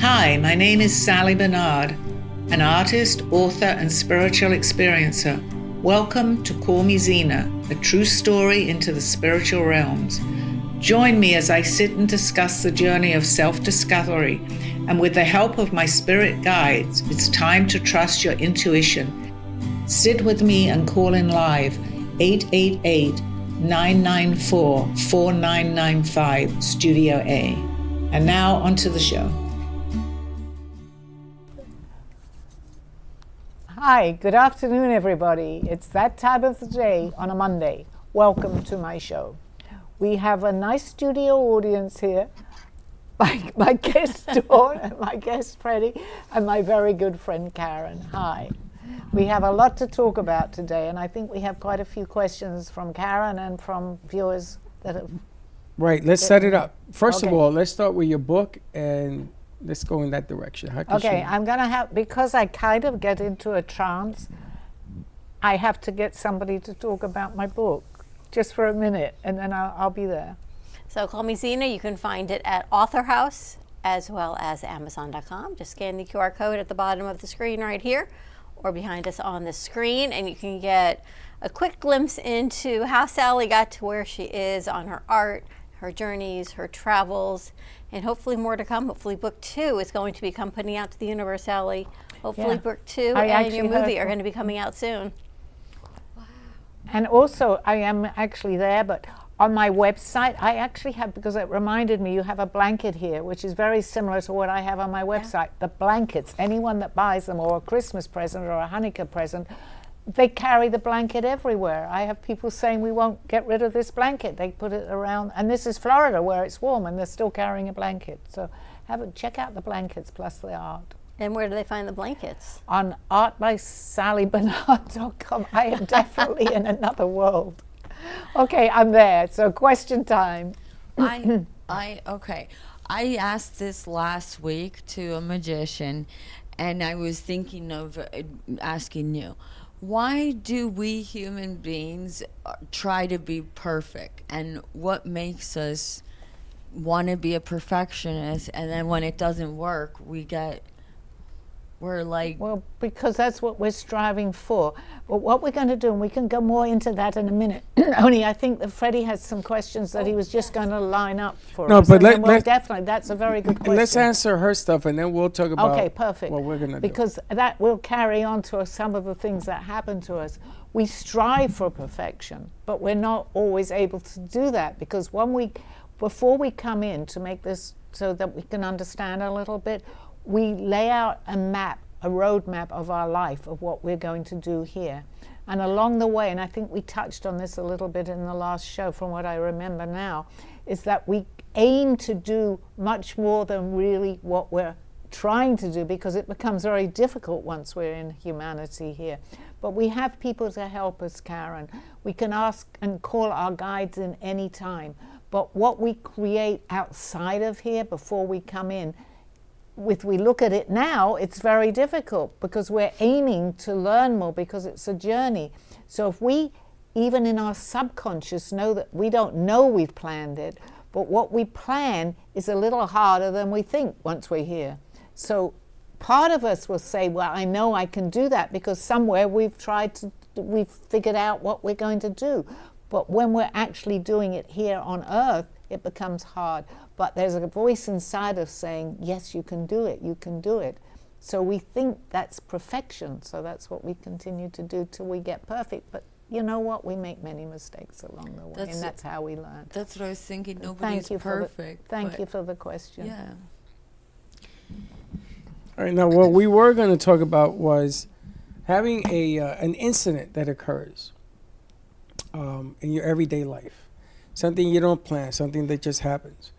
Hi, my name is Sally Barnard, an artist, author, and spiritual experiencer. Welcome to Call Me Zena, a true story into the spiritual realms. Join me as I sit and discuss the journey of self-discovery, and with the help of my spirit guides, it's time to trust your intuition. Sit with me and call in live 888-994-4995 Studio A. And now onto the show. Hi, good afternoon, everybody. It's that time of the day on a Monday. Welcome to my show. We have a nice studio audience here. My guest Dawn, and my guest Freddie, and my very good friend Karen. Hi. We have a lot to talk about today, and I think we have quite a few questions from Karen and from viewers that have... Right, let's set it up. First Okay. of all, let's start with your book, and let's go in that direction. Okay, I'm going to have, because I kind of get into a trance, I have to get somebody to talk about my book, just for a minute, and then I'll be there. So Call Me Zena, you can find it at Author House as well as Amazon.com. Just scan the QR code at the bottom of the screen right here or behind us on the screen, and you can get a quick glimpse into how Sally got to where she is on her art, her journeys, her travels, and hopefully more to come. Hopefully book 2 is going to be coming out to the universe, Sally. Hopefully Yeah. book 2 I and actually your movie heard- are going to be coming out soon. And also, I am actually there, but on my website, I actually have, because it reminded me, you have a blanket here, which is very similar to what I have on my website. The blankets, anyone that buys them, or a Christmas present or a Hanukkah present, they carry the blanket everywhere. I have people saying, we won't get rid of this blanket. They put it around, and this is Florida where it's warm, and they're still carrying a blanket. So check out the blankets plus the art. And where do they find the blankets? On artbysallybarnard.com. I am definitely in another world. Okay, I'm there. So question time. Okay. I asked this last week to a magician, and I was thinking of asking you. Why do we human beings try to be perfect? And what makes us want to be a perfectionist? And then when it doesn't work, we're like... Well, because that's what we're striving for. But what we're going to do, and we can go more into that in a minute, only I think that Freddie has some questions that he was just going to line up for No, us. but And then let's- definitely, that's a very good question. let's answer her stuff, and then we'll talk about Okay, perfect. what we're going to do. Because that will carry on to some of the things that happen to us. We strive for perfection, but we're not always able to do that, because before we come in to make this so that we can understand a little bit, we lay out a roadmap of our life, of what we're going to do here. And along the way, and I think we touched on this a little bit in the last show from what I remember now, is that we aim to do much more than really what we're trying to do, because it becomes very difficult once we're in humanity here. But we have people to help us, Karen. We can ask and call our guides in any time. But what we create outside of here before we come in, if we look at it now, it's very difficult, because we're aiming to learn more, because it's a journey. So if we, even in our subconscious, know that we don't know we've planned it, but what we plan is a little harder than we think once we're here. So part of us will say, well, I know I can do that, because somewhere we've figured out what we're going to do. But when we're actually doing it here on Earth, it becomes hard. But there's a voice inside us saying, yes, you can do it, you can do it. So we think that's perfection. So that's what we continue to do till we get perfect. But you know what? We make many mistakes along the way, and that's how we learn. That's what I was thinking. Nobody's perfect. Thank you for the question. Yeah. All right, now what we were going to talk about was having an incident that occurs in your everyday life. Something you don't plan, something that just happens.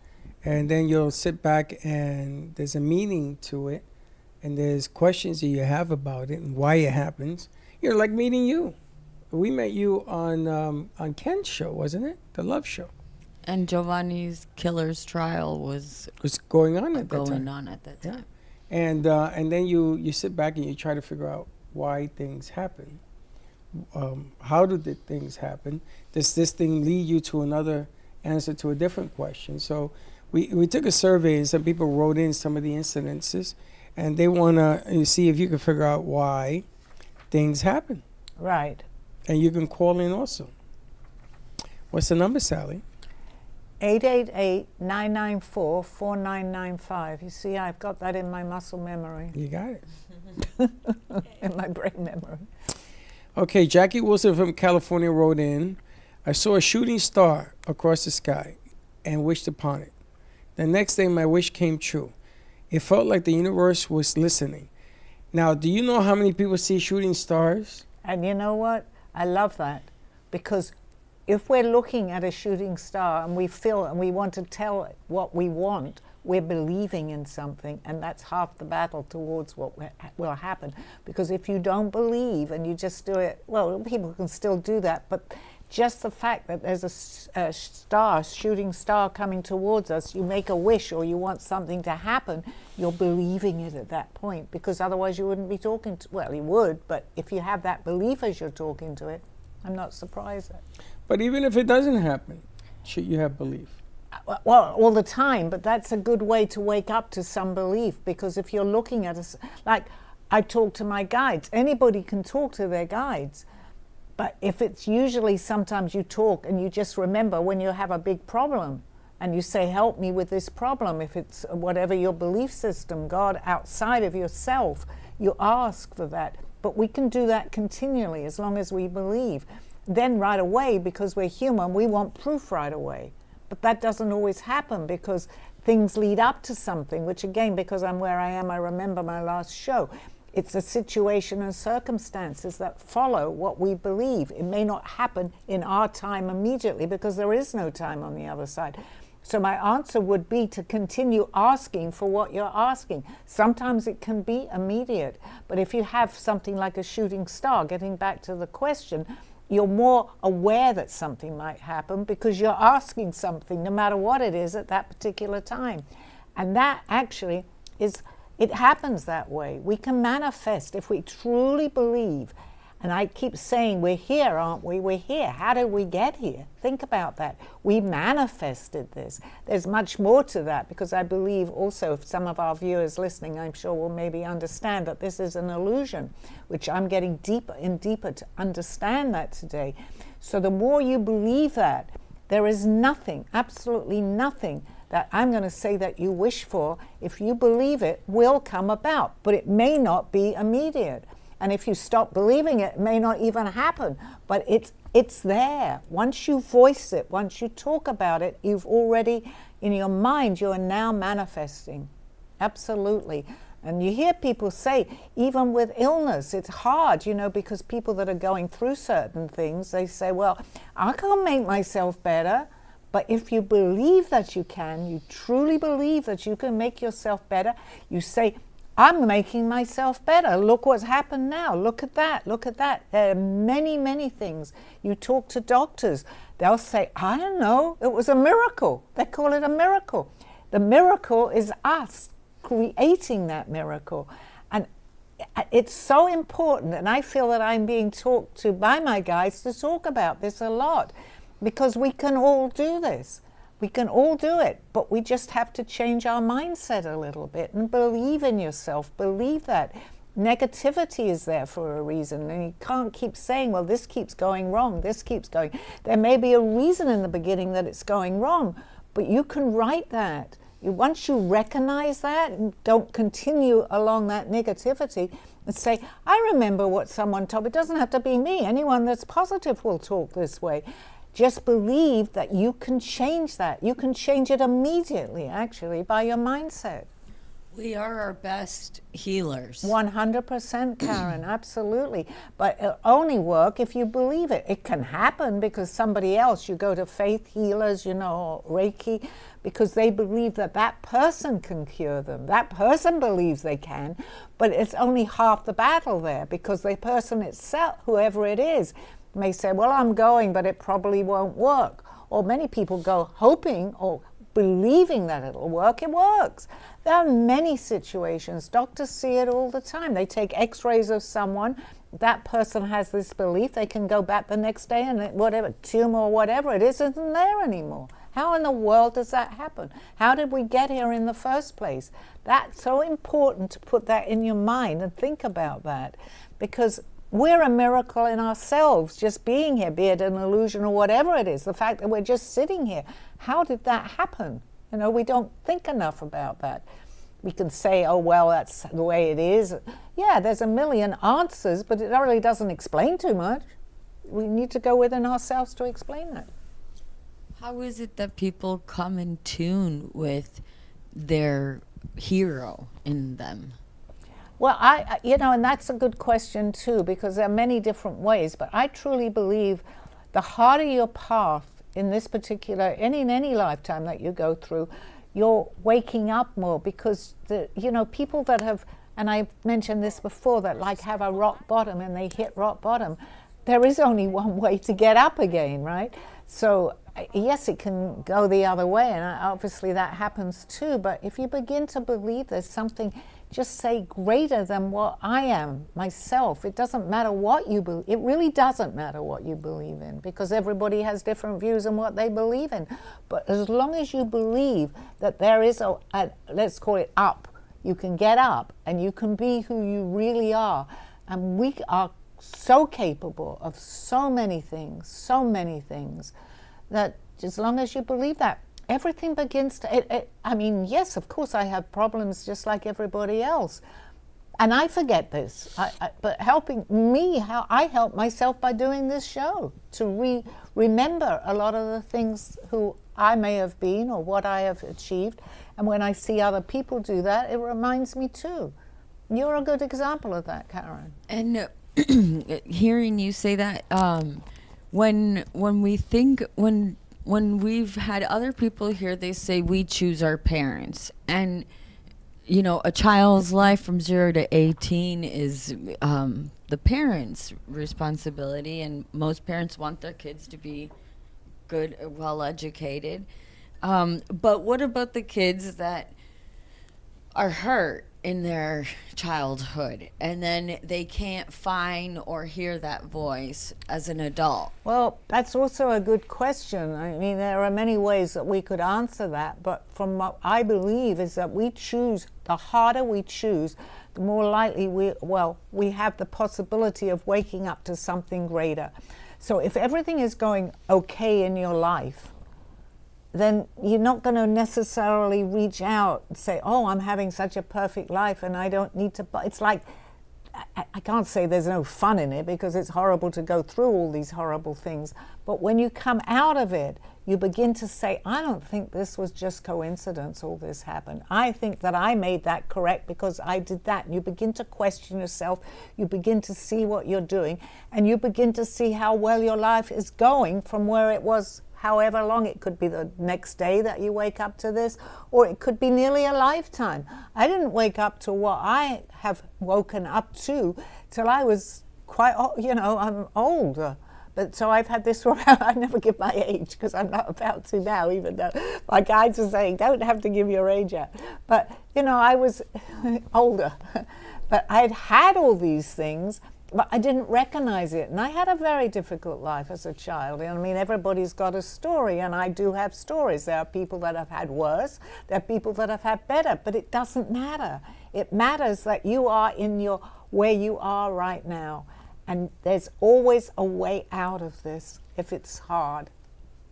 And then you'll sit back, and there's a meaning to it, and there's questions that you have about it and why it happens. You're like meeting you. We met you on Ken's show, wasn't it? The Love Show. And Giovanni's killer's trial was going on at that time. going on at that time. And then you sit back and you try to figure out why things happen. How do the things happen? Does this thing lead you to another answer to a different question? So we took a survey and some people wrote in some of the incidences, and they want to see if you can figure out why things happen. Right. And you can call in also. What's the number, Sally? 888-994-4995. You see, I've got that in my muscle memory, You got it. in my brain memory. Okay, Jackie Wilson from California wrote in, I saw a shooting star across the sky and wished upon it. The next day, my wish came true. It felt like the universe was listening. Now, do you know how many people see shooting stars? And you know what? I love that, because if we're looking at a shooting star and we feel and we want to tell it what we want, we're believing in something, and that's half the battle towards what will happen. Because if you don't believe and you just do it, well, people can still do that, but just the fact that there's a shooting star coming towards us, you make a wish or you want something to happen, you're believing it at that point, because otherwise you wouldn't be talking to, well, you would, but if you have that belief as you're talking to it, I'm not surprised that. But even if it doesn't happen, should you have belief? Well, all the time, but that's a good way to wake up to some belief, because if you're looking at us, like I talk to my guides, anybody can talk to their guides, but if it's usually sometimes you talk and you just remember when you have a big problem and you say, help me with this problem, if it's whatever your belief system, God outside of yourself, you ask for that. But we can do that continually as long as we believe. Then right away, because we're human, we want proof right away. But that doesn't always happen, because things lead up to something, which again, because I'm where I am, I remember my last show. It's a situation and circumstances that follow what we believe. It may not happen in our time immediately, because there is no time on the other side. So my answer would be to continue asking for what you're asking. Sometimes it can be immediate, but if you have something like a shooting star, getting back to the question, you're more aware that something might happen because you're asking something, no matter what it is at that particular time. And that actually is, it happens that way. We can manifest if we truly believe. And I keep saying, we're here, aren't we? We're here. How did we get here? Think about that. We manifested this. There's much more to that, because I believe also, if some of our viewers listening, I'm sure will maybe understand that this is an illusion, which I'm getting deeper and deeper to understand that today. So the more you believe that, there is nothing, absolutely nothing, that I'm going to say that you wish for, if you believe it, will come about. But it may not be immediate. And if you stop believing it, it may not even happen. But it's there. Once you voice it, once you talk about it, you've already, in your mind, you are now manifesting. Absolutely. And you hear people say, even with illness, it's hard, because people that are going through certain things, they say, well, I can't make myself better. But if you believe that you can, you truly believe that you can make yourself better, you say, I'm making myself better. Look what's happened now. Look at that. Look at that. There are many, many things. You talk to doctors. They'll say, I don't know. It was a miracle. They call it a miracle. The miracle is us creating that miracle. And it's so important. And I feel that I'm being talked to by my guides to talk about this a lot, because we can all do this. We can all do it, but we just have to change our mindset a little bit and believe in yourself. Believe that. Negativity is there for a reason, and you can't keep saying, well, this keeps going wrong, this keeps going. There may be a reason in the beginning that it's going wrong, but you can write that. Once you recognize that and don't continue along that negativity and say, I remember what someone told me. It doesn't have to be me. Anyone that's positive will talk this way. Just believe that you can change that. You can change it immediately, actually, by your mindset. We are our best healers. 100%, Karen, absolutely. But it'll only work if you believe it. It can happen because somebody else, you go to faith healers, or Reiki, because they believe that that person can cure them. That person believes they can, but it's only half the battle there, because the person itself, whoever it is, may say, well, I'm going, but it probably won't work. Or many people go hoping or believing that it'll work. It works. There are many situations. Doctors see it all the time. They take x-rays of someone. That person has this belief. They can go back the next day and whatever, tumor or whatever it is, isn't there anymore. How in the world does that happen? How did we get here in the first place? That's so important to put that in your mind and think about that, because we're a miracle in ourselves, just being here, be it an illusion or whatever it is. The fact that we're just sitting here, how did that happen? You know, we don't think enough about that. We can say, oh, well, that's the way it is. Yeah, there's a million answers, but it really doesn't explain too much. We need to go within ourselves to explain that. How is it that people come in tune with their hero in them? Well, and that's a good question too, because there are many different ways, but I truly believe the harder your path in this particular, in any lifetime that you go through, you're waking up more, because people that have, and I mentioned this before, that like have a rock bottom and they hit rock bottom, there is only one way to get up again, right? So yes, it can go the other way, and obviously that happens too, but if you begin to believe there's something, just say, greater than what I am myself. It doesn't matter what you believe. It really doesn't matter what you believe in, because everybody has different views on what they believe in. But as long as you believe that there is a let's call it up, you can get up and you can be who you really are. And we are so capable of so many things, that as long as you believe that, everything begins to, I mean, yes, of course I have problems just like everybody else. And I forget this, but helping me, how I help myself by doing this show, to remember a lot of the things who I may have been or what I have achieved. And when I see other people do that, it reminds me too. You're a good example of that, Karen. And hearing you say that, when we've had other people here, they say we choose our parents. And, a child's life from 0 to 18 is the parents' responsibility. And most parents want their kids to be good, well-educated. But what about the kids that are hurt in their childhood, and then they can't find or hear that voice as an adult? Well, that's also a good question. I mean, there are many ways that we could answer that, but from what I believe is that we choose, the harder we choose, the more likely we have the possibility of waking up to something greater. So if everything is going okay in your life, then you're not going to necessarily reach out and say, oh, I'm having such a perfect life and I don't need to, it's like, I can't say there's no fun in it, because it's horrible to go through all these horrible things. But when you come out of it, you begin to say, I don't think this was just coincidence, all this happened. I think that I made that correct because I did that. And you begin to question yourself, you begin to see what you're doing, and you begin to see how well your life is going from where it was. However long, it could be the next day that you wake up to this, or it could be nearly a lifetime. I didn't wake up to what I have woken up to till I was quite, I'm older. But so I've had this, I never give my age because I'm not about to now, even though my guides are saying, don't have to give your age out. But, I was older. But I'd had all these things, but I didn't recognize it. And I had a very difficult life as a child. I mean, everybody's got a story, and I do have stories. There are people that have had worse. There are people that have had better, but it doesn't matter. It matters that you are where you are right now. And there's always a way out of this if it's hard.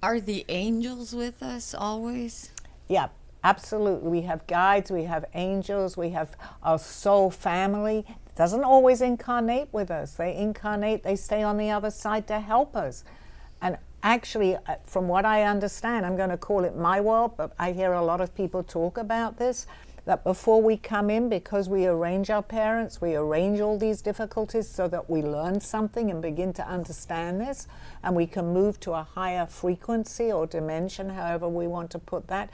Are the angels with us always? Yeah, absolutely. We have guides, we have angels, we have our soul family. Doesn't always incarnate with us. They stay on the other side to help us. And actually, from what I understand, I'm going to call it my world, but I hear a lot of people talk about this, that before we come in, because we arrange our parents, we arrange all these difficulties so that we learn something and begin to understand this, and we can move to a higher frequency or dimension, however we want to put that.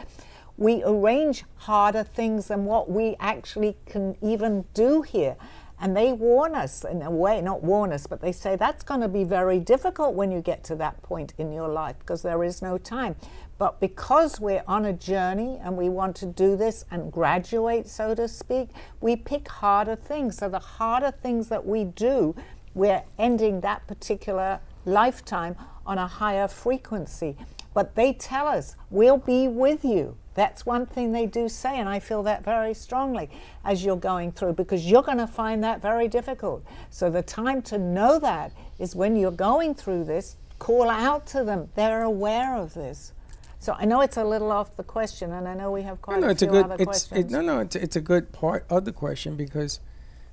We arrange harder things than what we actually can even do here. And they warn us, in a way, not warn us, but they say that's going to be very difficult when you get to that point in your life, because there is no time. But because we're on a journey and we want to do this and graduate, so to speak, we pick harder things. So the harder things that we do, we're ending that particular lifetime on a higher frequency. but they tell us, we'll be with you. That's one thing they do say, and I feel that very strongly as you're going through, because you're going to find that very difficult. So the time to know that is when you're going through this. Call out to them. They're aware of this. So I know it's a little off the question, and I know we have quite a few other questions. It's a good part of the question, because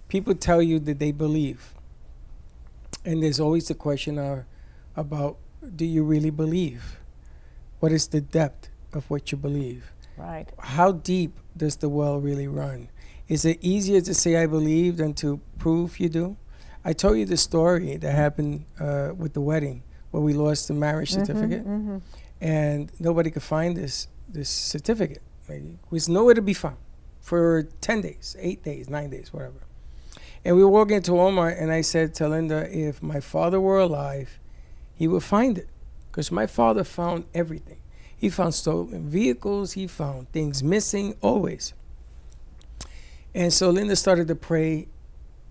people tell you that they believe. And there's always the question about, do you really believe? What is the depth of what you believe? Right. How deep does the well really run? Is it easier to say I believe than to prove you do? I told you the story that happened with the wedding, where we lost the marriage certificate, and nobody could find this certificate. It was nowhere to be found for 10 days, 8 days, 9 days, whatever. And we were walking into Walmart, and I said to Linda, if my father were alive, he would find it, because my father found everything. He found stolen vehicles. He found things missing, always. And so Linda started to pray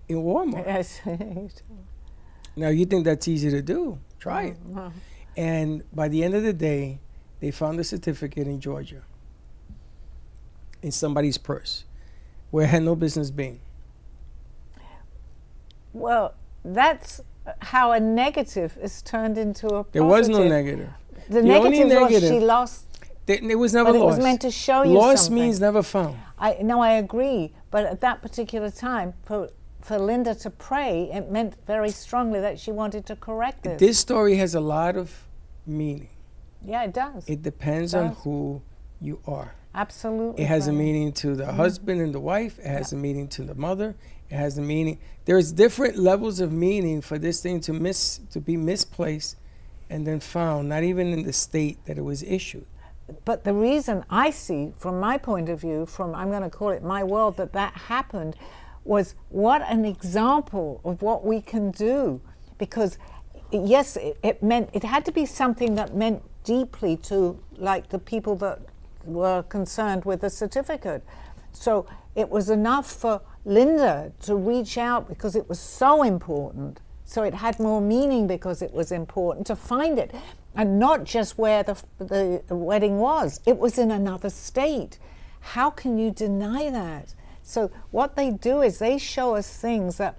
in Walmart. Yes. Now, you think that's easy to do. Try it. Wow. And by the end of the day, they found the certificate in Georgia, in somebody's purse, where it had no business being. Well, that's how a negative is turned into a positive. There was no negative. The only negative was negative, she lost. It was never But lost. it was meant to show you Lost something. means never found. I agree, but at that particular time, for Linda to pray, it meant very strongly that she wanted to correct this. This story has a lot of meaning. Yeah, it does. It depends on who you are. Absolutely. It has a Freddie. meaning to the husband and the wife. It has a meaning to the mother. It has a meaning. There's different levels of meaning for this thing to be misplaced and then found, not even in the state that it was issued. But the reason I see, from my point of view, from, I'm going to call it my world, that happened was what an example of what we can do. Because yes, it meant, it had to be something that meant deeply to, like, the people that were concerned with the certificate. So it was enough for Linda to reach out because it was so important. So it had more meaning because it was important to find it. And not just where the wedding was. It was in another state. How can you deny that? So what they do is they show us things that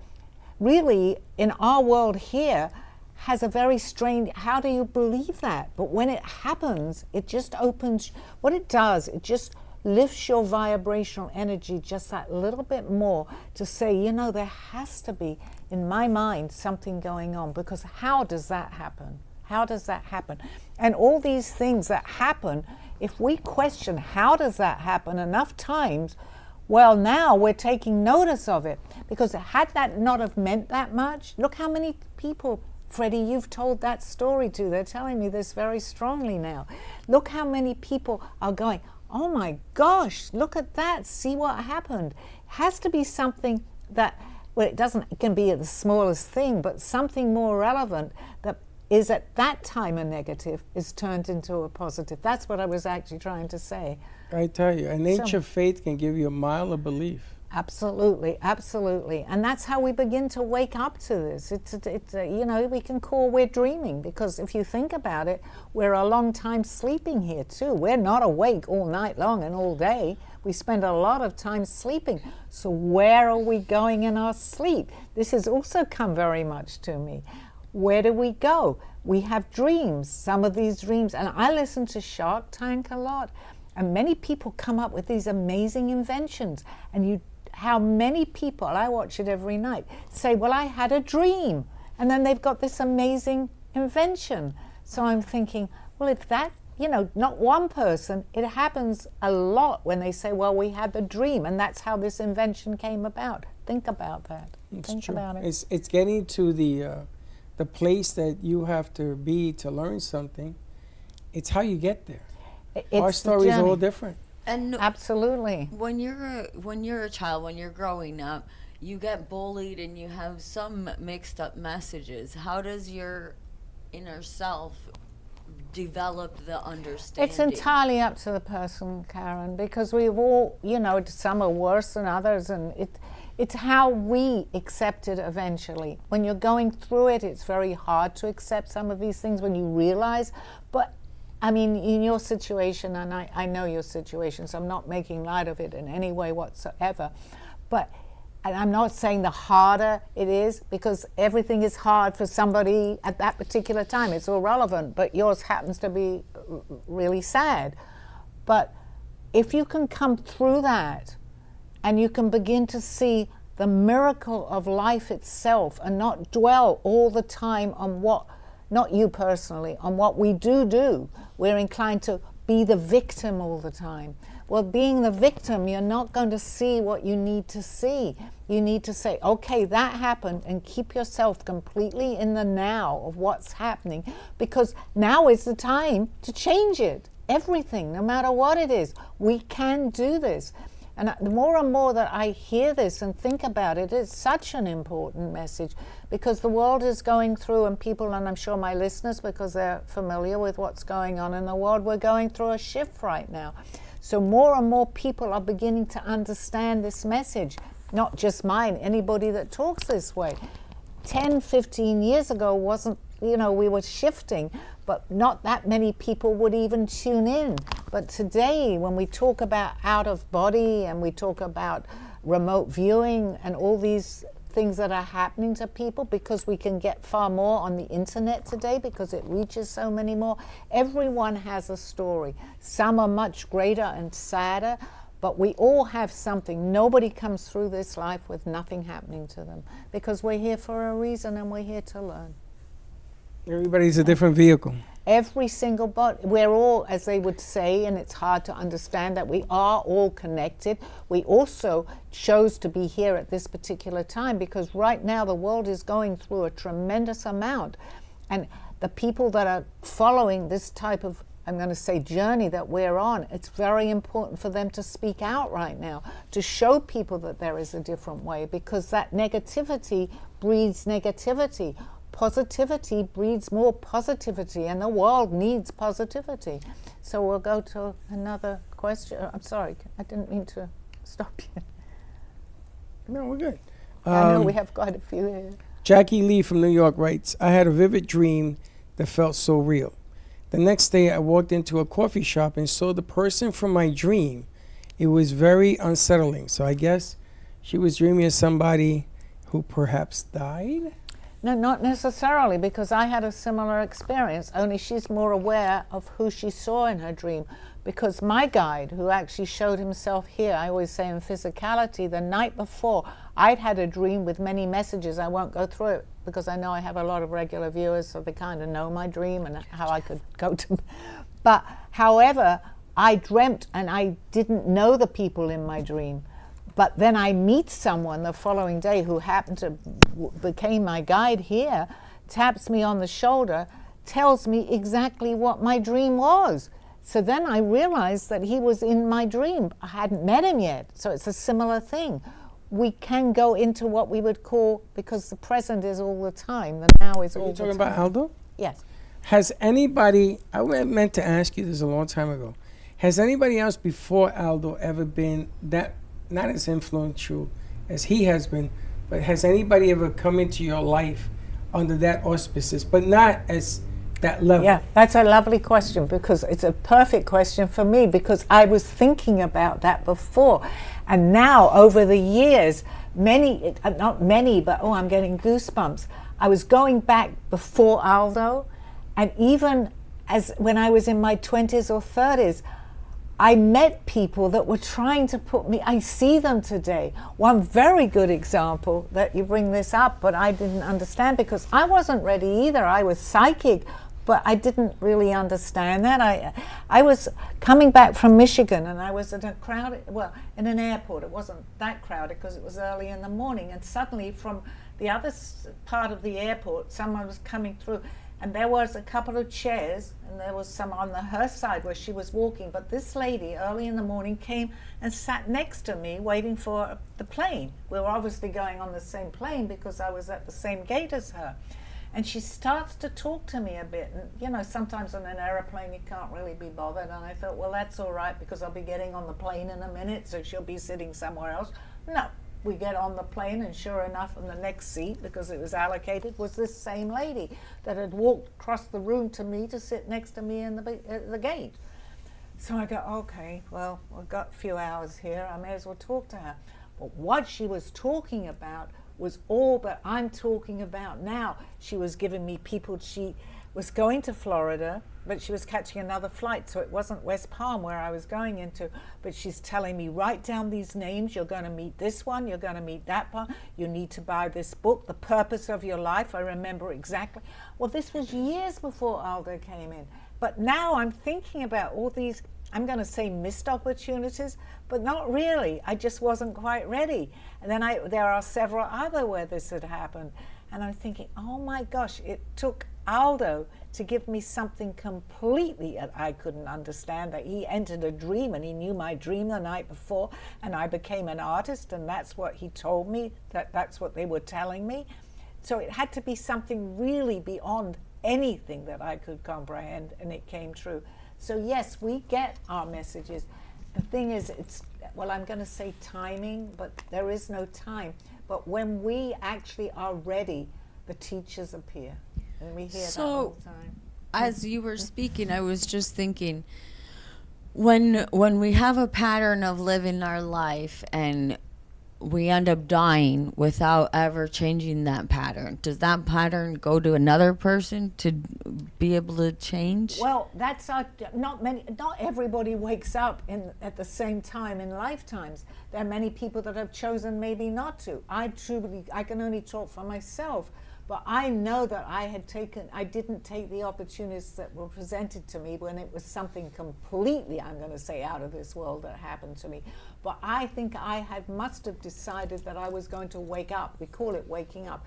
really, in our world here, has a very strange, how do you believe that? But when it happens, it just opens, what it does, it just lifts your vibrational energy just that little bit more to say, you know, there has to be, in my mind, something going on, because how does that happen? How does that happen? And all these things that happen, if we question how does that happen enough times, well, now we're taking notice of it. Because had that not have meant that much, look how many people, Freddie, you've told that story to. They're telling me this very strongly now. Look how many people are going, oh my gosh, look at that, see what happened. It has to be something that, well, it can be the smallest thing, but something more relevant that is at that time a negative is turned into a positive. That's what I was actually trying to say. I tell you, an inch of faith can give you a mile of belief. Absolutely, absolutely. And that's how we begin to wake up to this. It's you know, we can call we're dreaming, because if you think about it, we're a long time sleeping here too. We're not awake all night long and all day. We spend a lot of time sleeping. So where are we going in our sleep? This has also come very much to me. Where do we go? We have dreams, some of these dreams, and I listen to Shark Tank a lot, and many people come up with these amazing inventions, and how many people, I watch it every night, say, well, I had a dream, and then they've got this amazing invention. So I'm thinking, well, if that, you know, not one person, it happens a lot when they say, well, we had the dream, and that's how this invention came about. Think about that. Think about it. It's getting to the place that you have to be to learn something. It's how you get there. Our story is all different. And absolutely. When you're a child, when you're growing up, you get bullied and you have some mixed up messages. How does your inner self develop the understanding? It's entirely up to the person, Karen, because we've all, you know, some are worse than others, and it's how we accept it eventually. When you're going through it, it's very hard to accept some of these things when you realize, but I mean, in your situation, and I know your situation, so I'm not making light of it in any way whatsoever. But and I'm not saying the harder it is, because everything is hard for somebody at that particular time. It's all relevant, but yours happens to be really sad. But if you can come through that and you can begin to see the miracle of life itself and not dwell all the time on what, not you personally, on what we do, we're inclined to be the victim all the time. Well, being the victim, you're not going to see what you need to see. You need to say, okay, that happened, and keep yourself completely in the now of what's happening, because now is the time to change it. Everything, no matter what it is, we can do this. And the more and more that I hear this and think about it, it's such an important message, because the world is going through, and people, and I'm sure my listeners, because they're familiar with what's going on in the world, we're going through a shift right now. So more and more people are beginning to understand this message, not just mine, anybody that talks this way. 10, 15 years ago wasn't, we were shifting, but not that many people would even tune in. But today, when we talk about out of body and we talk about remote viewing and all these things that are happening to people, because we can get far more on the internet today because it reaches so many more. Everyone has a story. Some are much greater and sadder, but we all have something. Nobody comes through this life with nothing happening to them, because we're here for a reason and we're here to learn. Everybody's a different vehicle. Every single body, we're all, as they would say, and it's hard to understand that we are all connected. We also chose to be here at this particular time because right now the world is going through a tremendous amount. And the people that are following this type of, I'm going to say, journey that we're on, it's very important for them to speak out right now, to show people that there is a different way, because that negativity breeds negativity. Positivity breeds more positivity, and the world needs positivity. So we'll go to another question. I'm sorry, I didn't mean to stop you. No, we're good. I know we have quite a few here. Jackie Lee from New York writes, I had a vivid dream that felt so real. The next day I walked into a coffee shop and saw the person from my dream. It was very unsettling. So I guess she was dreaming of somebody who perhaps died? No, not necessarily, because I had a similar experience, only she's more aware of who she saw in her dream. Because my guide, who actually showed himself here, I always say in physicality, the night before, I'd had a dream with many messages. I won't go through it because I know I have a lot of regular viewers, so they kind of know my dream and how I could go to. But however, I dreamt and I didn't know the people in my dream. But then I meet someone the following day who happened to became my guide here, taps me on the shoulder, tells me exactly what my dream was. So then I realized that he was in my dream. I hadn't met him yet, so it's a similar thing. We can go into what we would call, because the present is all the time, the now is all the time. Are you talking about Aldo? Yes. Has anybody, I meant to ask you this a long time ago, has anybody else before Aldo ever been that, not as influential as he has been, but has anybody ever come into your life under that auspices, but not as that level? Yeah, that's a lovely question, because it's a perfect question for me, because I was thinking about that before. And now, over the years, many, not many, but I'm getting goosebumps. I was going back before Aldo, and even as when I was in my 20s or 30s, I met people that were trying to put me, I see them today. One very good example that you bring this up, but I didn't understand because I wasn't ready either. I was psychic, but I didn't really understand that. I was coming back from Michigan and I was at a crowded, in an airport. It wasn't that crowded because it was early in the morning, and suddenly from the other part of the airport, someone was coming through. And there was a couple of chairs, and there was some on her side where she was walking. But this lady, early in the morning, came and sat next to me waiting for the plane. We were obviously going on the same plane because I was at the same gate as her. And she starts to talk to me a bit. And, sometimes on an airplane you can't really be bothered. And I thought, well, that's all right because I'll be getting on the plane in a minute, so she'll be sitting somewhere else. No, we get on the plane, and sure enough, in the next seat, because it was allocated, was this same lady that had walked across the room to me to sit next to me at the gate. So I go, okay, well, we've got a few hours here, I may as well talk to her. But what she was talking about was all that I'm talking about now. She was giving me people, she was going to Florida, but she was catching another flight, so it wasn't West Palm where I was going into, but she's telling me, write down these names, you're going to meet this one, you're going to meet that one, you need to buy this book, The Purpose of Your Life, I remember exactly. Well, this was years before Aldo came in, but now I'm thinking about all these, I'm going to say missed opportunities, but not really, I just wasn't quite ready. And then there are several other where this had happened, and I'm thinking, oh my gosh, it took Aldo to give me something completely that I couldn't understand, that he entered a dream and he knew my dream the night before, and I became an artist, and that's what he told me, that's what they were telling me. So it had to be something really beyond anything that I could comprehend, and it came true. So yes, we get our messages. The thing is, I'm going to say timing, but there is no time. But when we actually are ready, the teachers appear. And we hear that all the time. As you were speaking, I was just thinking, when we have a pattern of living our life and we end up dying without ever changing that pattern, does that pattern go to another person to be able to change? Well, that's not everybody wakes up at the same time in lifetimes. There are many people that have chosen maybe not to. I can only talk for myself. But I know that I didn't take the opportunities that were presented to me when it was something completely, I'm going to say, out of this world that happened to me. But I think I must have decided that I was going to wake up. We call it waking up.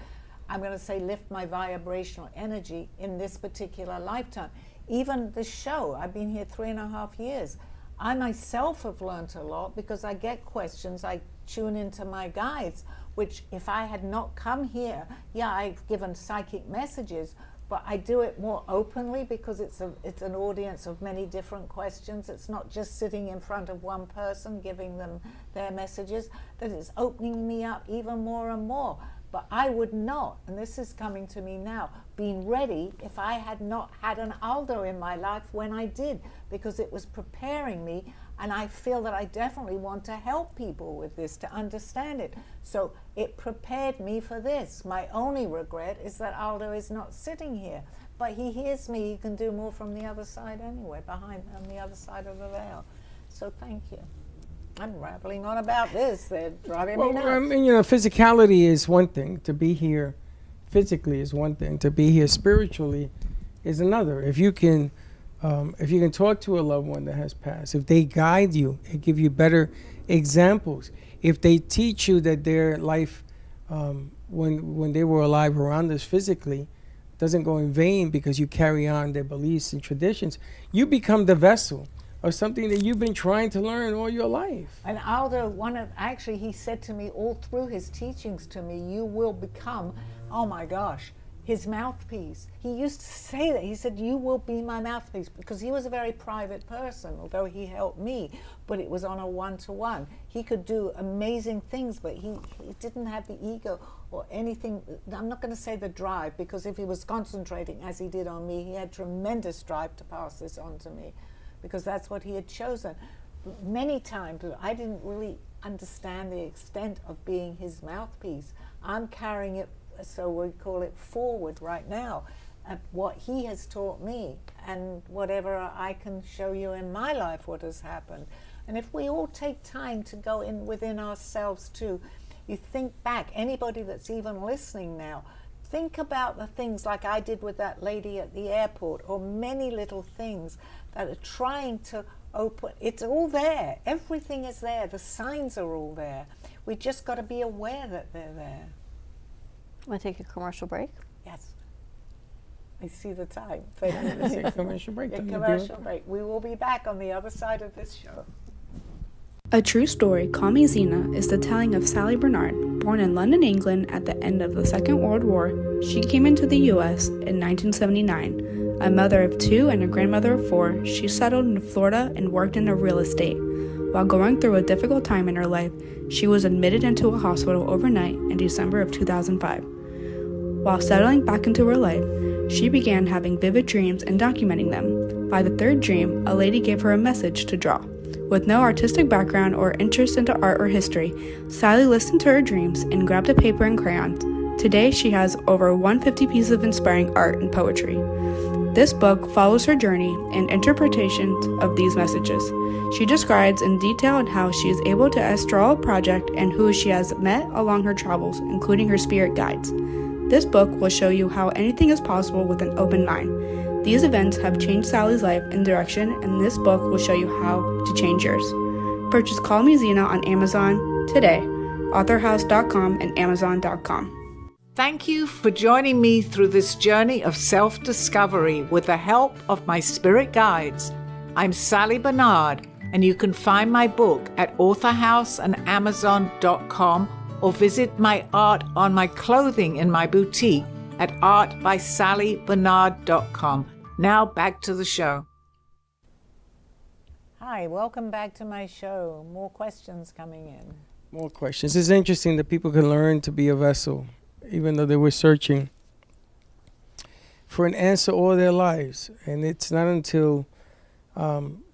I'm going to say lift my vibrational energy in this particular lifetime. Even the show, I've been here 3.5 years. I myself have learned a lot because I get questions, I tune into my guides, which if I had not come here, I've given psychic messages, but I do it more openly because it's an audience of many different questions. It's not just sitting in front of one person giving them their messages, that it's opening me up even more and more. But I would not, and this is coming to me now, been ready if I had not had an Aldo in my life when I did, because it was preparing me, and I feel that I definitely want to help people with this, to understand it. So it prepared me for this. My only regret is that Aldo is not sitting here, but he hears me. He can do more from the other side anyway, on the other side of the veil. So thank you. I'm rambling on about this. They're driving me nuts. I mean, physicality is one thing. To be here physically is one thing. To be here spiritually is another. If you can talk to a loved one that has passed, if they guide you and give you better examples, if they teach you that their life, when they were alive around us physically, doesn't go in vain because you carry on their beliefs and traditions, you become the vessel of something that you've been trying to learn all your life. And Aldo, he said to me all through his teachings to me, you will become, oh my gosh, his mouthpiece. He used to say that. He said, you will be my mouthpiece, because he was a very private person, although he helped me, but it was on a one-to-one. He could do amazing things, but he didn't have the ego or anything. I'm not going to say the drive, because if he was concentrating as he did on me, he had tremendous drive to pass this on to me, because that's what he had chosen. Many times I didn't really understand the extent of being his mouthpiece. I'm carrying it, so we call it forward right now, at what he has taught me, and whatever I can show you in my life what has happened. And if we all take time to go in within ourselves too, you think back, anybody that's even listening now, think about the things like I did with that lady at the airport, or many little things that are trying to open. It's all there. Everything is there. The signs are all there. We just got to be aware that they're there. Want to take a commercial break? Yes. I see the time. Let's take a commercial break. A commercial break. We will be back on the other side of this show. A true story, Call Me Zena, is the telling of Sally Barnard. Born in London, England at the end of the Second World War, she came into the U.S. in 1979. A mother of 2 and a grandmother of 4, she settled in Florida and worked in real estate. While going through a difficult time in her life, she was admitted into a hospital overnight in December of 2005. While settling back into her life, she began having vivid dreams and documenting them. By the third dream, a lady gave her a message to draw. With no artistic background or interest into art or history, Sally listened to her dreams and grabbed a paper and crayons. Today, she has over 150 pieces of inspiring art and poetry. This book follows her journey and interpretations of these messages. She describes in detail how she is able to astral a project and who she has met along her travels, including her spirit guides. This book will show you how anything is possible with an open mind. These events have changed Sally's life and direction, and this book will show you how to change yours. Purchase Call Me Zena on Amazon today, authorhouse.com and amazon.com. Thank you for joining me through this journey of self-discovery with the help of my spirit guides. I'm Sally Barnard, and you can find my book at authorhouse and amazon.com or visit my art on my clothing in my boutique at artbysallybarnard.com. Now back to the show. Hi, welcome back to my show. More questions coming in. More questions. It's interesting that people can learn to be a vessel, even though they were searching for an answer all their lives. And it's not until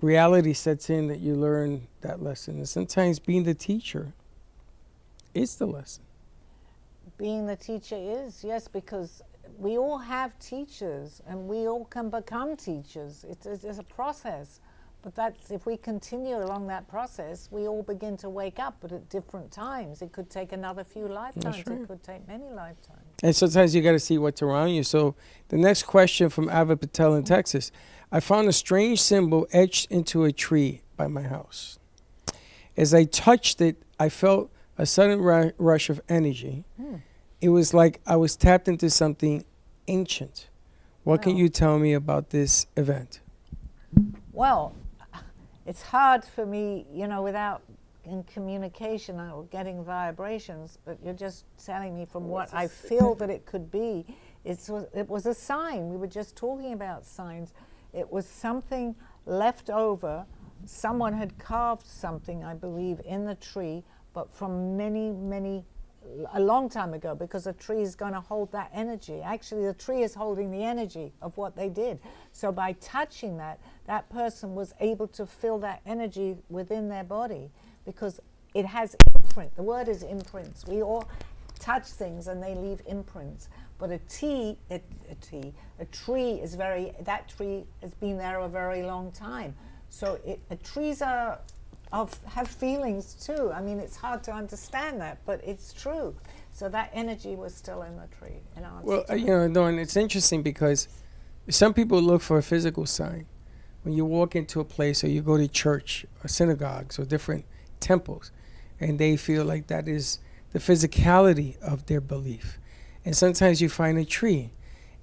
reality sets in that you learn that lesson. And sometimes being the teacher is the lesson. Being the teacher is, yes, because we all have teachers and we all can become teachers. It's a process. But that's, if we continue along that process, we all begin to wake up, but at different times. It could take another few lifetimes. That's right. It could take many lifetimes. And sometimes you got to see what's around you. So the next question from Ava Patel in Texas. I found a strange symbol etched into a tree by my house. As I touched it, I felt a sudden rush of energy. It was like I was tapped into something ancient. What can you tell me about this event? Well, it's hard for me, without in communication or getting vibrations, but you're just telling me from what I feel that it could be. It was a sign. We were just talking about signs. It was something left over. Someone had carved something, I believe, in the tree, but from a long time ago, because a tree is going to hold that energy. Actually, the tree is holding the energy of what they did. So by touching that person was able to feel that energy within their body, because it has imprint. The word is imprints. We all touch things and they leave imprints. But a tree is that tree has been there a very long time. So trees have feelings too. I mean, it's hard to understand that, but it's true. So that energy was still in the tree. Well, Dawn, it's interesting because some people look for a physical sign. When you walk into a place or you go to church or synagogues or different temples, and they feel like that is the physicality of their belief. And sometimes you find a tree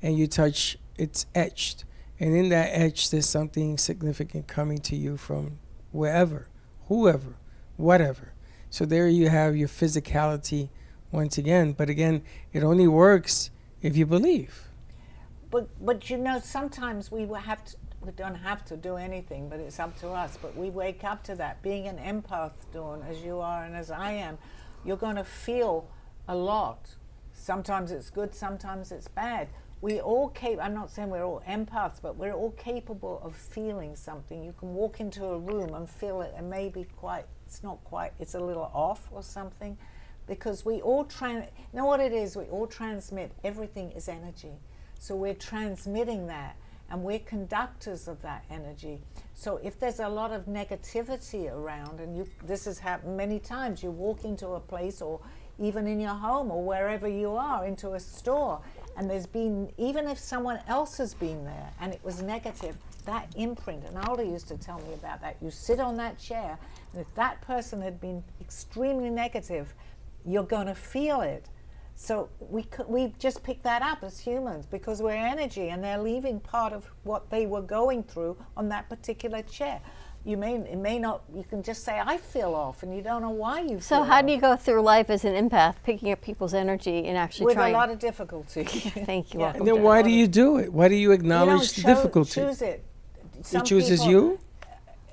and you touch, it's etched. And in that etch, there's something significant coming to you from wherever, whoever, whatever. So there you have your physicality once again. But again, it only works if you believe. But sometimes we don't have to do anything, but it's up to us. But we wake up to that. Being an empath, Dawn, as you are and as I am, you're going to feel a lot. Sometimes it's good, sometimes it's bad. I'm not saying we're all empaths, but we're all capable of feeling something. You can walk into a room and feel it, and maybe it's a little off or something, because we all what it is? We all transmit. Everything is energy. So we're transmitting that, and we're conductors of that energy. So if there's a lot of negativity around, and this has happened many times, you walk into a place, or even in your home or wherever you are, into a store, and there's been, even if someone else has been there and it was negative, that imprint, and Alda used to tell me about that, you sit on that chair, and if that person had been extremely negative, you're going to feel it. So we just pick that up as humans, because we're energy, and they're leaving part of what they were going through on that particular chair. You can just say, I feel off, and you don't know why you feel So how do you go through life as an empath, picking up people's energy and actually trying? With a lot of difficulty. Thank you. Yeah. And then why do you do it? Why do you acknowledge the difficulty? Choose it. It chooses you?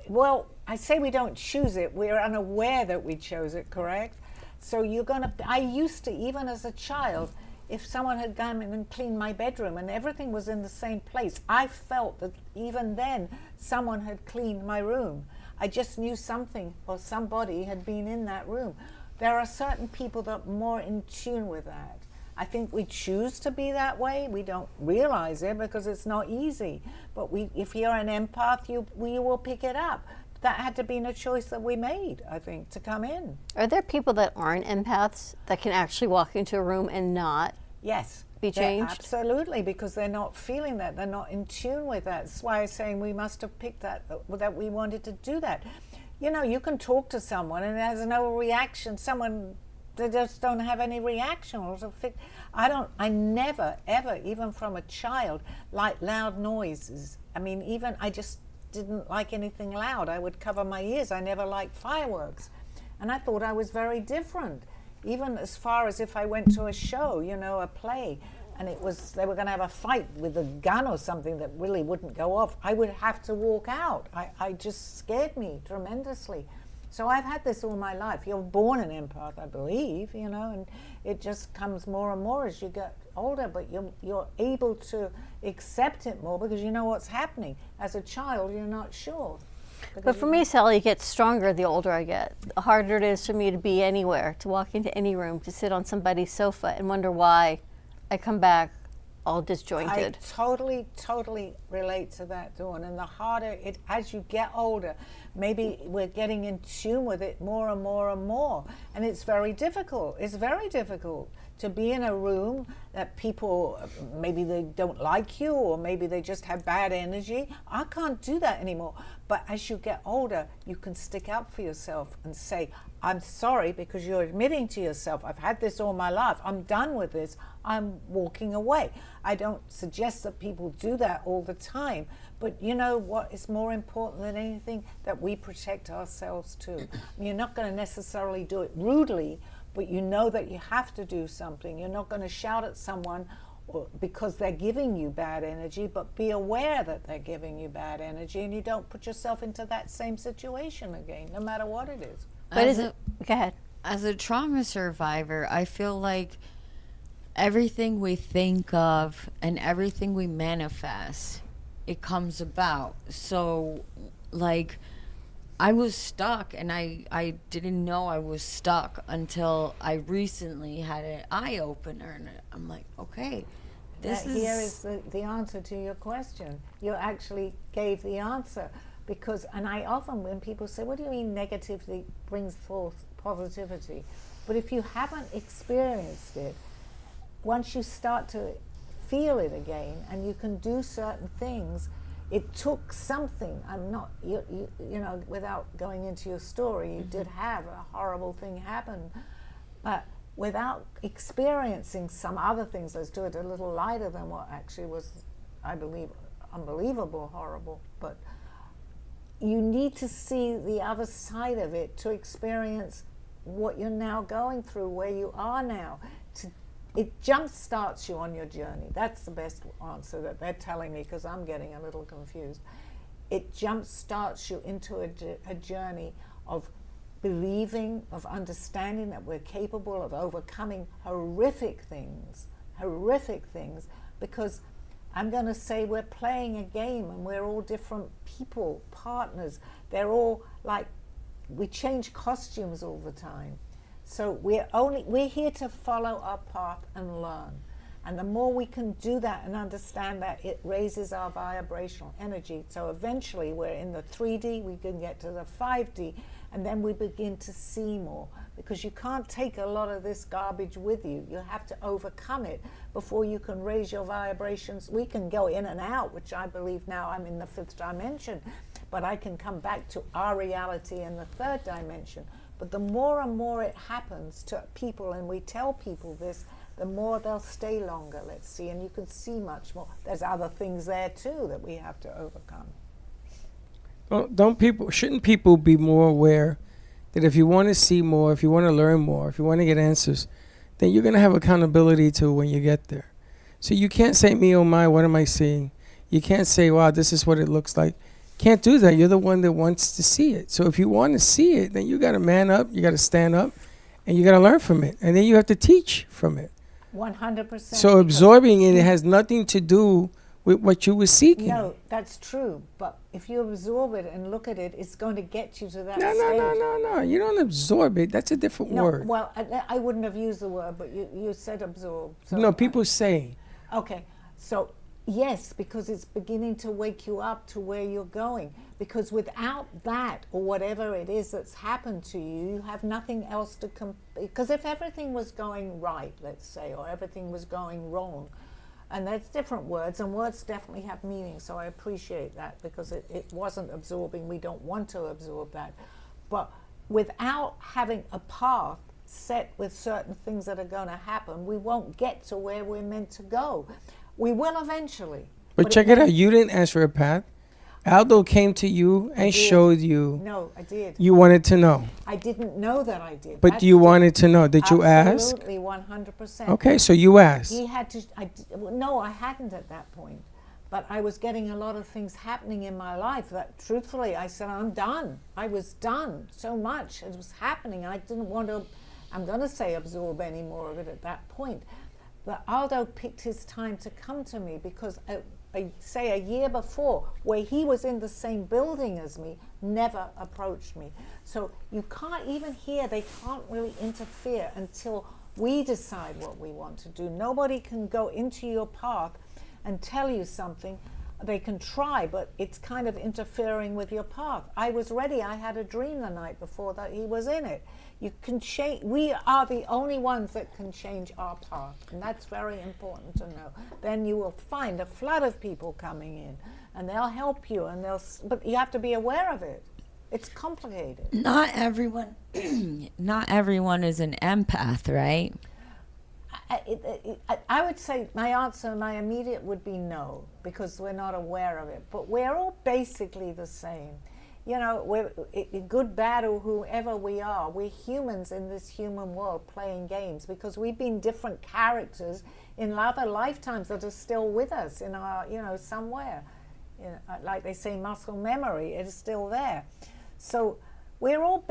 Well, I say we don't choose it, we're unaware that we chose it, correct? So I used to, even as a child, if someone had gone in and cleaned my bedroom and everything was in the same place, I felt that even then someone had cleaned my room. I just knew something or somebody had been in that room. There are certain people that are more in tune with that. I think we choose to be that way. We don't realize it because it's not easy. But if you're an empath, you will pick it up. That had to be a choice that we made, I think, to come in. Are there people that aren't empaths that can actually walk into a room and not Yes. be changed? Absolutely, because they're not feeling that. They're not in tune with that. That's why I'm saying we must have picked that we wanted to do that. You know, you can talk to someone and there's no reaction. They just don't have any reaction. I never, ever, even from a child, like loud noises. I mean, I just didn't like anything loud. I would cover my ears. I never liked fireworks. And I thought I was very different. Even as far as if I went to a show, a play, and they were going to have a fight with a gun or something that really wouldn't go off, I would have to walk out. I just scared me tremendously. So I've had this all my life. You're born an empath, I believe, and it just comes more and more as you get older, but you're able to accept it more because you know what's happening. As a child, you're not sure. But for me, Sally, it gets stronger the older I get. The harder it is for me to be anywhere, to walk into any room, to sit on somebody's sofa and wonder why I come back all disjointed. I totally relate to that, Dawn. And the harder as you get older, maybe we're getting in tune with it more and more and more. And it's very difficult. It's very difficult to be in a room that people, maybe they don't like you, or maybe they just have bad energy. I can't do that anymore. But as you get older, you can stick up for yourself and say, I'm sorry, because you're admitting to yourself, I've had this all my life, I'm done with this, I'm walking away. I don't suggest that people do that all the time, but you know what is more important than anything? That we protect ourselves too. I mean, you're not going to necessarily do it rudely, but you know that you have to do something. You're not going to shout at someone because they're giving you bad energy, but be aware that they're giving you bad energy, and you don't put yourself into that same situation again, no matter what it is. But go ahead. As a trauma survivor, I feel like everything we think of and everything we manifest, it comes about. So, like, I was stuck, and I didn't know I was stuck until I recently had an eye-opener, and I'm like, okay, Here is the answer to your question. You actually gave the answer. Because, and I often, when people say, what do you mean negativity brings forth positivity? But if you haven't experienced it, once you start to feel it again and you can do certain things, it took something. I'm not, you know, without going into your story, you did have a horrible thing happen, but without experiencing some other things, let's do it a little lighter than what actually was, I believe, unbelievable, horrible, but you need to see the other side of it to experience what you're now going through, where you are now. It jump starts you on your journey. That's the best answer that they're telling me, because I'm getting a little confused. It jump starts you into a journey of believing, of understanding that we're capable of overcoming horrific things, because I'm going to say we're playing a game and we're all different people, partners. They're all like, we change costumes all the time. So we're here to follow our path and learn. And the more we can do that and understand that, it raises our vibrational energy. So eventually we're in the 3D, we can get to the 5D, and then we begin to see more. Because you can't take a lot of this garbage with you. You have to overcome it before you can raise your vibrations. We can go in and out, which I believe now I'm in the 5th dimension, but I can come back to our reality in the 3rd dimension. But the more and more it happens to people, and we tell people this, the more they'll stay longer, let's see, and you can see much more. There's other things there too that we have to overcome. Well, shouldn't people be more aware that if you want to see more, if you want to learn more, if you want to get answers, then you're going to have accountability to when you get there. So you can't say, me, oh my, what am I seeing? You can't say, wow, this is what it looks like. Can't do that. You're the one that wants to see it. So if you want to see it, then you got to man up, you got to stand up, and you got to learn from it. And then you have to teach from it. 100%. So absorbing it has nothing to do with what you were seeking. No, that's true. But if you absorb it and look at it, it's going to get you to that No, stage. no. You don't absorb it. That's a different No, word. well, I wouldn't have used the word, but you said absorb. So No, people say. Okay, so yes, because it's beginning to wake you up to where you're going. Because without that, or whatever it is that's happened to you, you have nothing else to because if everything was going right, let's say, or everything was going wrong, and that's different words, and words definitely have meaning, so I appreciate that, because it wasn't absorbing. We don't want to absorb that. But without having a path set with certain things that are going to happen, we won't get to where we're meant to go. We will eventually. But check it out. You didn't ask for a path. Aldo came to you and showed you. No, I did. You wanted to know. I didn't know that I did. But you wanted to know. Did you ask? Absolutely, 100%. Okay, so you asked. He had to. No, I hadn't at that point. But I was getting a lot of things happening in my life that, truthfully, I said, I'm done. I was done. So much. It was happening. I didn't want to, I'm going to say, absorb any more of it at that point. But Aldo picked his time to come to me because I say a year before, where he was in the same building as me, never approached me. So you can't even hear, they can't really interfere until we decide what we want to do. Nobody can go into your path and tell you something. They can try, but it's kind of interfering with your path. I was ready. I had a dream the night before that he was in it. You can change. We are the only ones that can change our path, and that's very important to know. Then you will find a flood of people coming in, and they'll help you, and but you have to be aware of it. It's complicated. Not everyone is an empath, right? I would say my answer, my immediate would be no, because we're not aware of it. But we're all basically the same. You know, we're good, bad, or whoever we are. We're humans in this human world playing games because we've been different characters in other lifetimes that are still with us in our, somewhere. Like they say, muscle memory, it is still there. So we're all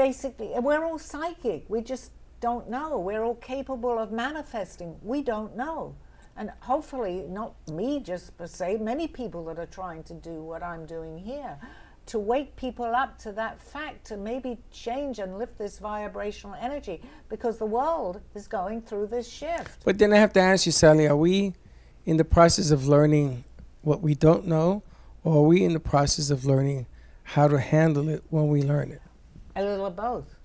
psychic. We just don't know. We're all capable of manifesting. We don't know. And hopefully, not me just per se, many people that are trying to do what I'm doing here, to wake people up to that fact, to maybe change and lift this vibrational energy, because the world is going through this shift. But then I have to ask you, Sally, are we in the process of learning what we don't know, or are we in the process of learning how to handle it when we learn it? A little of both.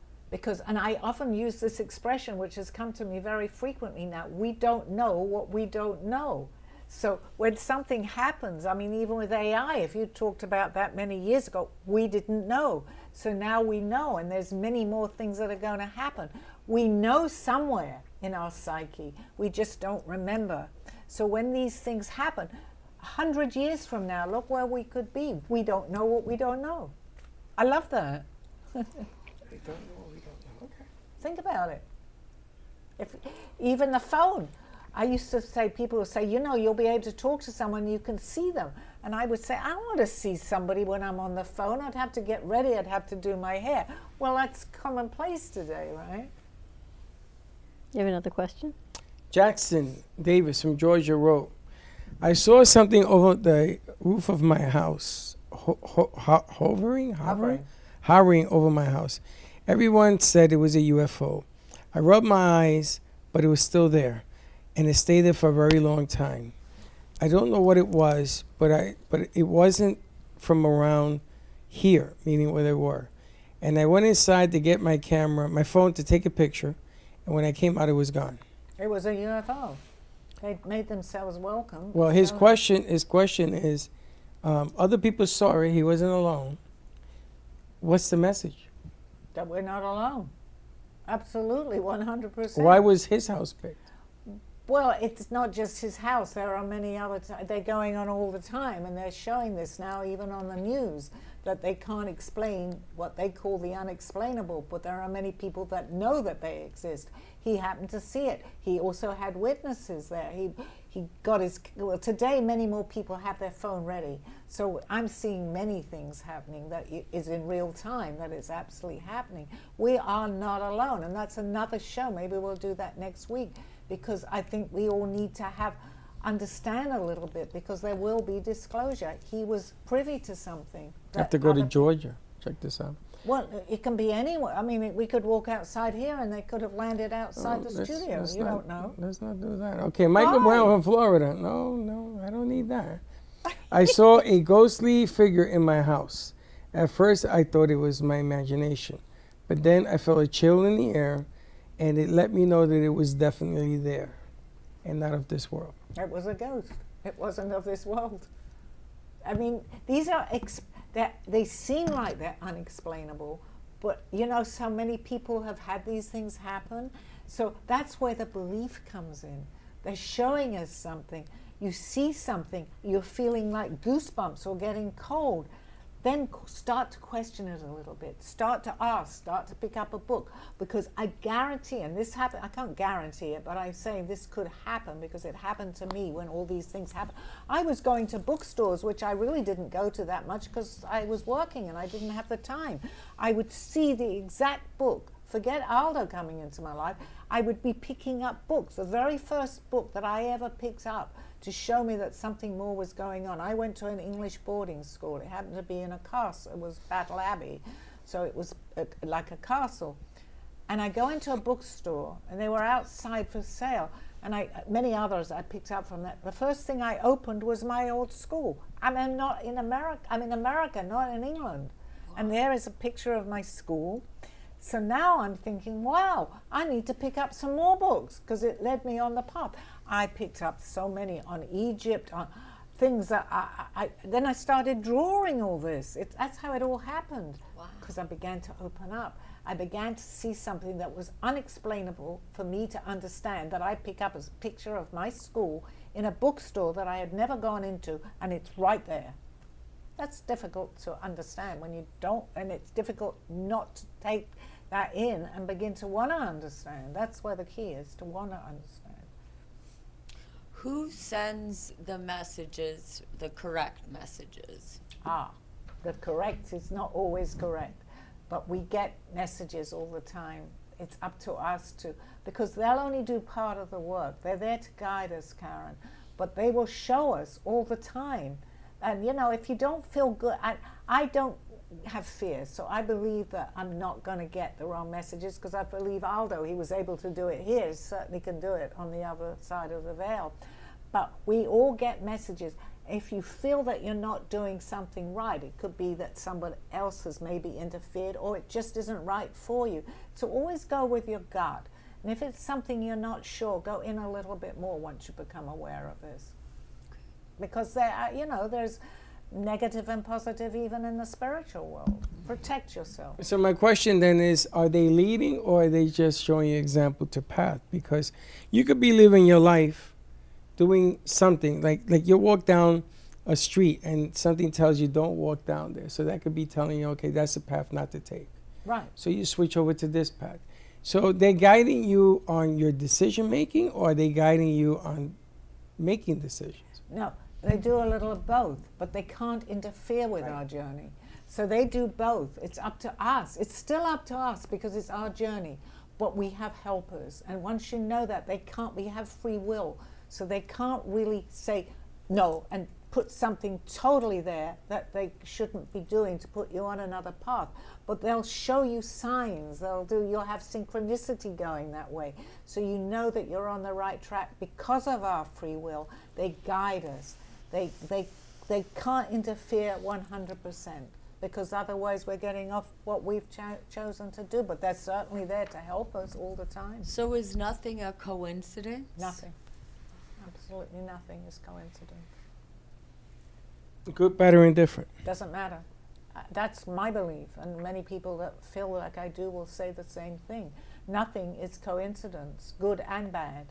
And I often use this expression, which has come to me very frequently now, we don't know what we don't know. So when something happens, I mean, even with AI, if you talked about that many years ago, we didn't know. So now we know, and there's many more things that are going to happen. We know somewhere in our psyche, we just don't remember. So when these things happen, 100 years from now, look where we could be. We don't know what we don't know. I love that. We don't know what we don't know. Okay. Think about it. Even the phone. I used to say, people would say, you'll be able to talk to someone, you can see them. And I would say, I don't want to see somebody when I'm on the phone. I'd have to get ready. I'd have to do my hair. Well, that's commonplace today, right? You have another question? Jackson Davis from Georgia wrote, I saw something over the roof of my house, hovering over my house. Everyone said it was a UFO. I rubbed my eyes, but it was still there. And it stayed there for a very long time. I don't know what it was, but it wasn't from around here, meaning where they were. And I went inside to get my phone to take a picture, and when I came out, it was gone. It was a UFO. They made themselves welcome. Well, his question is, other people saw it. He wasn't alone. What's the message? That we're not alone. Absolutely, 100%. Why was his house picked? Well, it's not just his house. There are many other. They're going on all the time, and they're showing this now, even on the news, that they can't explain what they call the unexplainable. But there are many people that know that they exist. He happened to see it. He also had witnesses there. He got his. Well, today many more people have their phone ready. So I'm seeing many things happening that is in real time. That is absolutely happening. We are not alone, and that's another show. Maybe we'll do that next week. Because I think we all need to understand a little bit, because there will be disclosure. He was privy to something. Have to go to Georgia. Check this out. Well, it can be anywhere. I mean, we could walk outside here and they could have landed outside the studio. You don't know. Let's not do that. Okay, Michael Brown from Florida. No, I don't need that. I saw a ghostly figure in my house. At first, I thought it was my imagination. But then I felt a chill in the air, and it let me know that it was definitely there and not of this world. It was a ghost. It wasn't of this world. I mean, these are, they seem like they're unexplainable, but you know, so many people have had these things happen. So that's where the belief comes in. They're showing us something. You see something, you're feeling like goosebumps or getting cold. Then start to question it a little bit. Start to ask, start to pick up a book. Because I guarantee, and this happened, I can't guarantee it, but I'm saying this could happen because it happened to me when all these things happened. I was going to bookstores, which I really didn't go to that much because I was working and I didn't have the time. I would see the exact book. Forget Aldo coming into my life. I would be picking up books. The very first book that I ever picked up to show me that something more was going on. I went to an English boarding school. It happened to be in a castle. It was Battle Abbey, so it was like a castle. And I go into a bookstore, and they were outside for sale. And many others I picked up from that. The first thing I opened was my old school. I'm not in America. I'm in America, not in England. Wow. And there is a picture of my school. So now I'm thinking, wow, I need to pick up some more books because it led me on the path. I picked up so many on Egypt, on things that then I started drawing all this. That's how it all happened. Because I began to open up. I began to see something that was unexplainable for me to understand, that I pick up as a picture of my school in a bookstore that I had never gone into, and it's right there. That's difficult to understand when you don't, and it's difficult not to take that in and begin to want to understand. That's where the key is, to want to understand. Who sends the messages, the correct messages? The correct is not always correct, but we get messages all the time. It's up to us to, because they'll only do part of the work. They're there to guide us, Karen, but they will show us all the time. And you know, if you don't feel good, I don't have fear, so I believe that I'm not going to get the wrong messages, because I believe Aldo, he was able to do it here, he certainly can do it on the other side of the veil. But we all get messages. If you feel that you're not doing something right, it could be that someone else has maybe interfered, or it just isn't right for you. So always go with your gut. And if it's something you're not sure, go in a little bit more once you become aware of this. Because there are, you know, there's negative and positive even in the spiritual world. Protect yourself. So my question then is, are they leading, or are they just showing you example to path? Because you could be living your life doing something, like you walk down a street and something tells you don't walk down there. So that could be telling you, okay, that's a path not to take. Right. So you switch over to this path. So they're guiding you on your decision making, or are they guiding you on making decisions? No, they do a little of both, but they can't interfere with our journey. So they do both. It's up to us. It's still up to us because it's our journey, but we have helpers. And once you know that, we have free will. So they can't really say no and put something totally there that they shouldn't be doing to put you on another path. But they'll show you signs. You'll have synchronicity going that way. So you know that you're on the right track because of our free will. They guide us. They can't interfere 100%, because otherwise we're getting off what we've chosen to do. But they're certainly there to help us all the time. So is nothing a coincidence? Nothing. Absolutely nothing is coincidence. Good, bad, or indifferent? Doesn't matter. That's my belief, and many people that feel like I do will say the same thing. Nothing is coincidence, good and bad.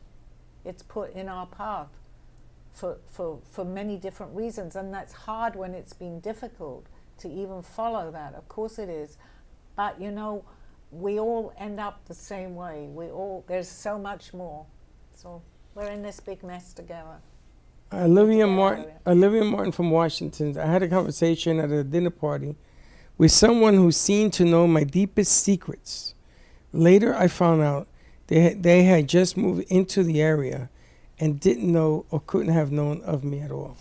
It's put in our path for many different reasons, and that's hard when it's been difficult to even follow that. Of course it is. But you know, we all end up the same way. There's so much more. So we're in this big mess together. Olivia Martin from Washington. I had a conversation at a dinner party with someone who seemed to know my deepest secrets. Later, I found out they had just moved into the area and didn't know or couldn't have known of me at all.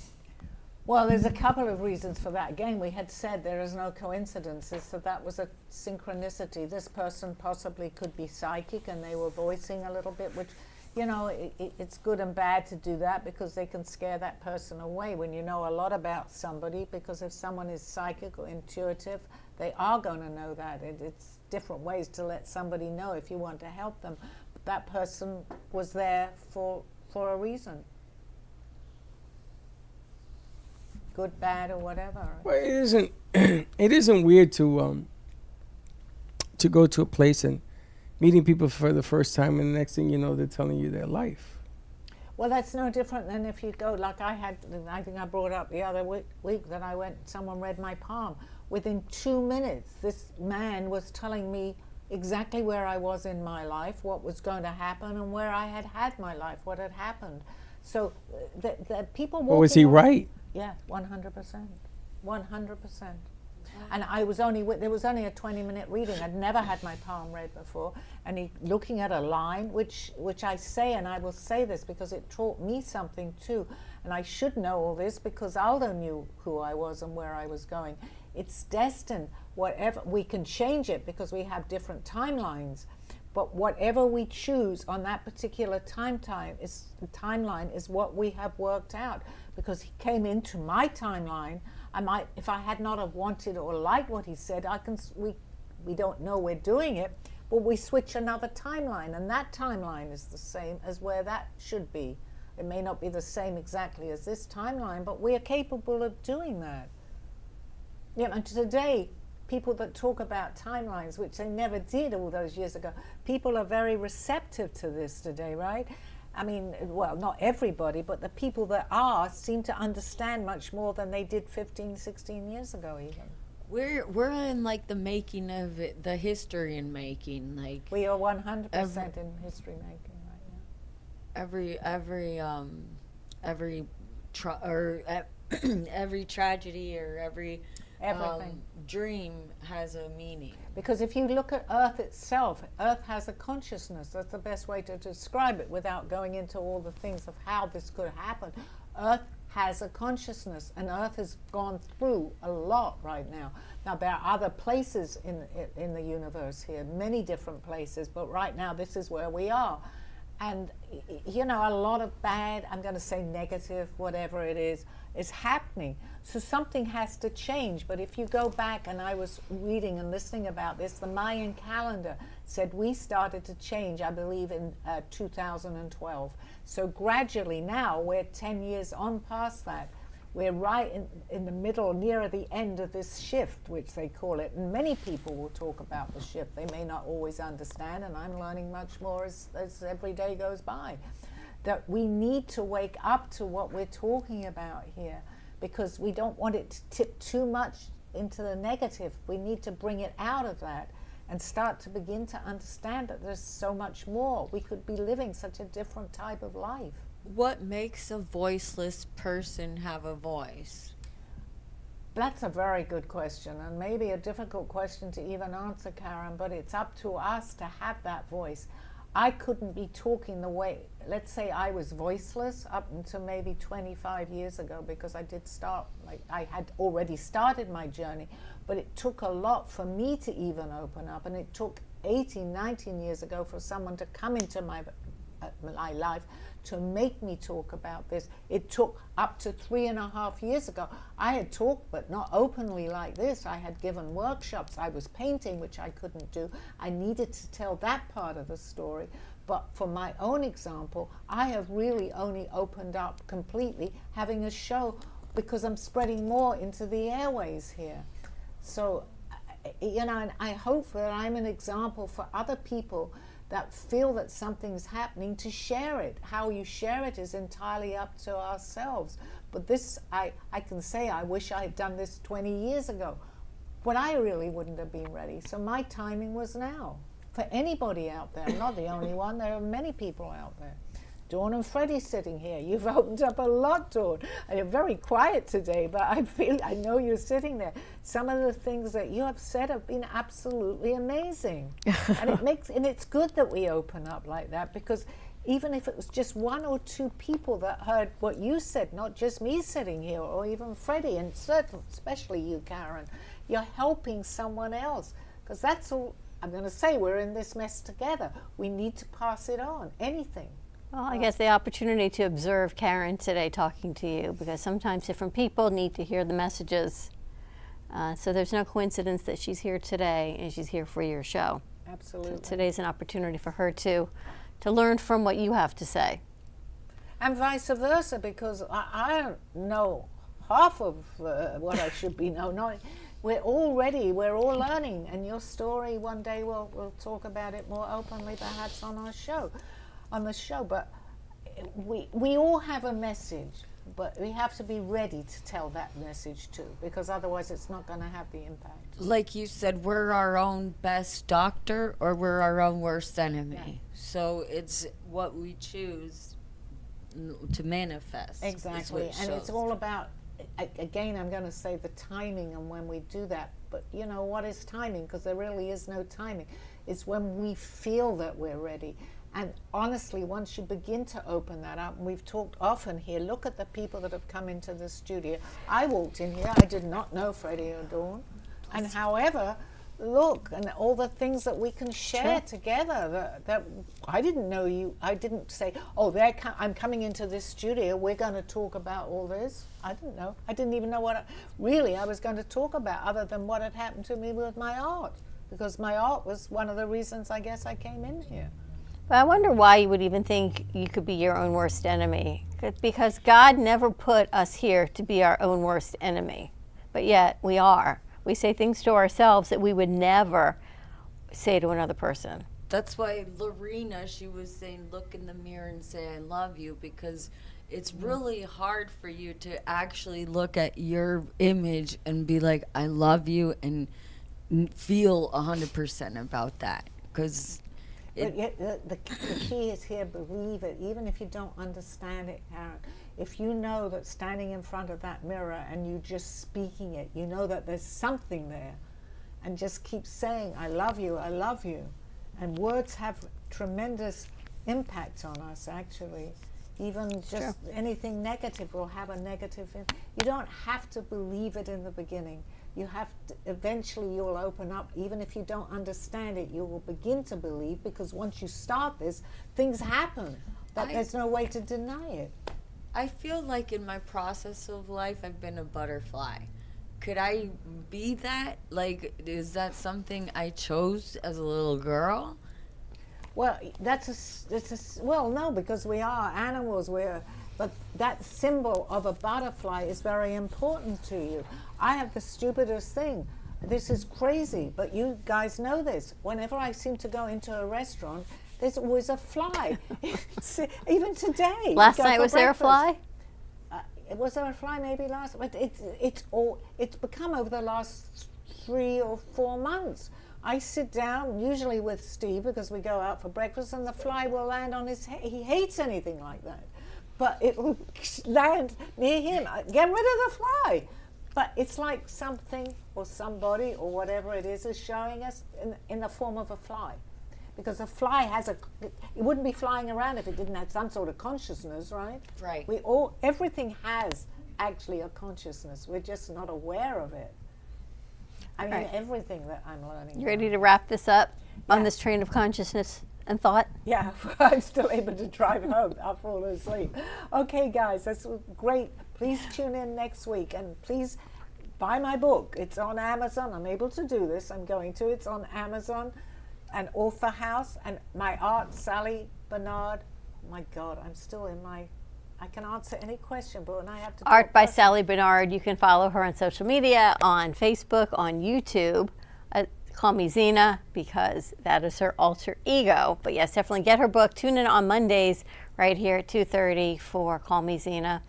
Well, there's a couple of reasons for that. Again, we had said there is no coincidences, so that was a synchronicity. This person possibly could be psychic, and they were voicing a little bit, which, you know, it's good and bad to do that because they can scare that person away when you know a lot about somebody, because if someone is psychic or intuitive, they are going to know that. It's different ways to let somebody know if you want to help them. But that person was there for a reason. Good, bad, or whatever. Well, it isn't weird to go to a place and meeting people for the first time, and the next thing you know, they're telling you their life. Well, that's no different than if you go, like I think I brought up the other week that I went, someone read my palm. Within 2 minutes, this man was telling me exactly where I was in my life, what was going to happen, and where I had my life, what had happened. So the people. But was he right? Yeah, 100%, 100%. And there was only a 20-minute reading. I'd never had my palm read before. And he looking at a line, which I say, and I will say this because it taught me something too. And I should know all this because Aldo knew who I was and where I was going. It's destined. Whatever, we can change it because we have different timelines. But whatever we choose on that particular timeline is what we have worked out. Because he came into my timeline, if I had not have wanted or liked what he said, we don't know we're doing it, but we switch another timeline, and that timeline is the same as where that should be. It may not be the same exactly as this timeline, but we are capable of doing that. Yeah, and today, people that talk about timelines, which they never did all those years ago, people are very receptive to this today, right? I mean, well, not everybody, but the people that are seem to understand much more than they did 15, 16 years ago even. We're in like the making of it, the history in making. Like we are 100% in history making right now. Every tragedy or every everything dream has a meaning. Because if you look at Earth itself, Earth has a consciousness. That's the best way to describe it without going into all the things of how this could happen. Earth has a consciousness, and Earth has gone through a lot right now. Now, there are other places in the universe here, many different places, but right now this is where we are. And, you know, a lot of bad, I'm going to say negative, whatever it is happening. So something has to change. But if you go back, and I was reading and listening about this, the Mayan calendar said we started to change, I believe, in 2012. So gradually now, we're 10 years on past that. We're right in the middle, near the end of this shift, which they call it. And many people will talk about the shift. They may not always understand, and I'm learning much more as every day goes by. That we need to wake up to what we're talking about here, because we don't want it to tip too much into the negative. We need to bring it out of that and start to begin to understand that there's so much more. We could be living such a different type of life. What makes a voiceless person have a voice? That's a very good question, and maybe a difficult question to even answer, Karen, but it's up to us to have that voice. I couldn't be talking the way, let's say I was voiceless up until maybe 25 years ago, because I did start, like I had already started my journey, but it took a lot for me to even open up, and it took 18, 19 years ago for someone to come into my life to make me talk about this. It took up to 3.5 years ago. I had talked, but not openly like this. I had given workshops. I was painting, which I couldn't do. I needed to tell that part of the story. But for my own example, I have really only opened up completely having a show, because I'm spreading more into the airways here. So, you know, and I hope that I'm an example for other people that feel that something's happening, to share it. How you share it is entirely up to ourselves. But this, I can say, I wish I had done this 20 years ago, but I really wouldn't have been ready. So my timing was now. For anybody out there, I'm not the only one, there are many people out there. Dawn and Freddie sitting here. You've opened up a lot, Dawn. And you're very quiet today, but I know you're sitting there. Some of the things that you have said have been absolutely amazing. And it's good that we open up like that, because even if it was just one or two people that heard what you said, not just me sitting here, or even Freddie, and certainly, especially you, Karen, you're helping someone else. Because that's all, I'm going to say, we're in this mess together. We need to pass it on, anything. Well, I guess the opportunity to observe Karen today talking to you, because sometimes different people need to hear the messages. So there's no coincidence that she's here today and she's here for your show. Absolutely. So today's an opportunity for her to learn from what you have to say. And vice versa, because I don't know half of what I should be knowing. We're all ready, we're all learning, and your story, one day we'll talk about it more openly perhaps on our show. But we all have a message, but we have to be ready to tell that message too, because otherwise it's not going to have the impact. Like you said, we're our own best doctor or we're our own worst enemy. Yeah. So it's what we choose to manifest. Exactly, and it's all about, again, I'm going to say the timing and when we do that. But you know, what is timing? Because there really is no timing. It's when we feel that we're ready. And honestly, once you begin to open that up, and we've talked often here, look at the people that have come into the studio. I walked in here, I did not know Freddie or Dawn. And however, look, and all the things that we can share together, that I didn't know you, I didn't say, oh, I'm coming into this studio, we're going to talk about all this. I didn't know. I didn't even know what I was going to talk about, other than what had happened to me with my art. Because my art was one of the reasons I guess I came in here. But I wonder why you would even think you could be your own worst enemy. Because God never put us here to be our own worst enemy. But yet we are. We say things to ourselves that we would never say to another person. That's why Lorena, she was saying, look in the mirror and say, I love you, because it's really hard for you to actually look at your image and be like, I love you, and feel 100% about that. Because but yet the key is here, believe it, even if you don't understand it, Karen. If you know that standing in front of that mirror and you just speaking it, you know that there's something there, and just keep saying, I love you, I love you. And words have tremendous impact on us, actually. Even just anything negative will have a negative you don't have to believe it in the beginning. You have to, eventually you'll open up. Even if you don't understand it, you will begin to believe, because once you start this, things happen. There's no way to deny it. I feel like in my process of life, I've been a butterfly. Could I be that? Like, is that something I chose as a little girl? Well, well, no, because we are animals. But that symbol of a butterfly is very important to you. I have the stupidest thing. This is crazy, but you guys know this. Whenever I seem to go into a restaurant, there's always a fly. Even today. Last night, was there a fly? Was there a fly maybe last? But it's become over the last 3 or 4 months. I sit down, usually with Steve, because we go out for breakfast, and the fly will land on his head. He hates anything like that. But it will land near him. Get rid of the fly. But it's like something or somebody or whatever it is showing us in the form of a fly. Because a fly it wouldn't be flying around if it didn't have some sort of consciousness, right? Right. Everything has actually a consciousness. We're just not aware of it. I mean, everything that I'm learning. You ready to wrap this up on this train of consciousness and thought? Yeah, I'm still able to drive home. I'll fall asleep. Okay, guys, that's great. Please tune in next week, and please buy my book. It's on Amazon. I'm able to do this. I'm going to. It's on Amazon and Author House. And my art, Sally Barnard. My God, I'm still in my... I can answer any question, but when I have to... Art by Sally Barnard. You can follow her on social media, on Facebook, on YouTube. Call Me Zena, because that is her alter ego. But yes, definitely get her book. Tune in on Mondays right here at 2:30 for Call Me Zena.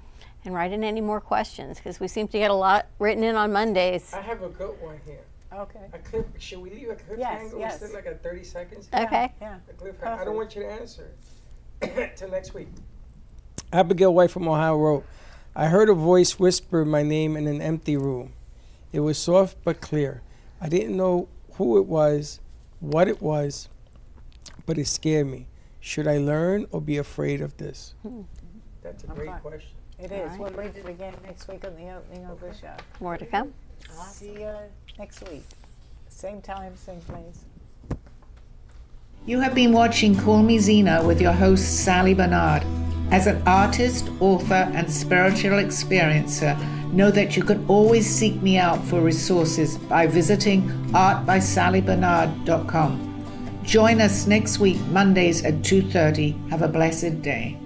And write in any more questions, because we seem to get a lot written in on Mondays. I have a good one here. Okay. Should we leave a cliffhanger? Yes, yes. Still like a 30 seconds? Okay. Yeah. A cliffhanger. I don't want you to answer it. Till next week. Abigail White from Ohio wrote, I heard a voice whisper my name in an empty room. It was soft but clear. I didn't know who it was, what it was, but it scared me. Should I learn or be afraid of this? That's a great question. It is. We'll read it again next week on the opening of the show. More to come. See you next week. Same time, same place. You have been watching Call Me Zena with your host, Sally Barnard. As an artist, author, and spiritual experiencer, know that you can always seek me out for resources by visiting artbysallybarnard.com. Join us next week, Mondays at 2:30. Have a blessed day.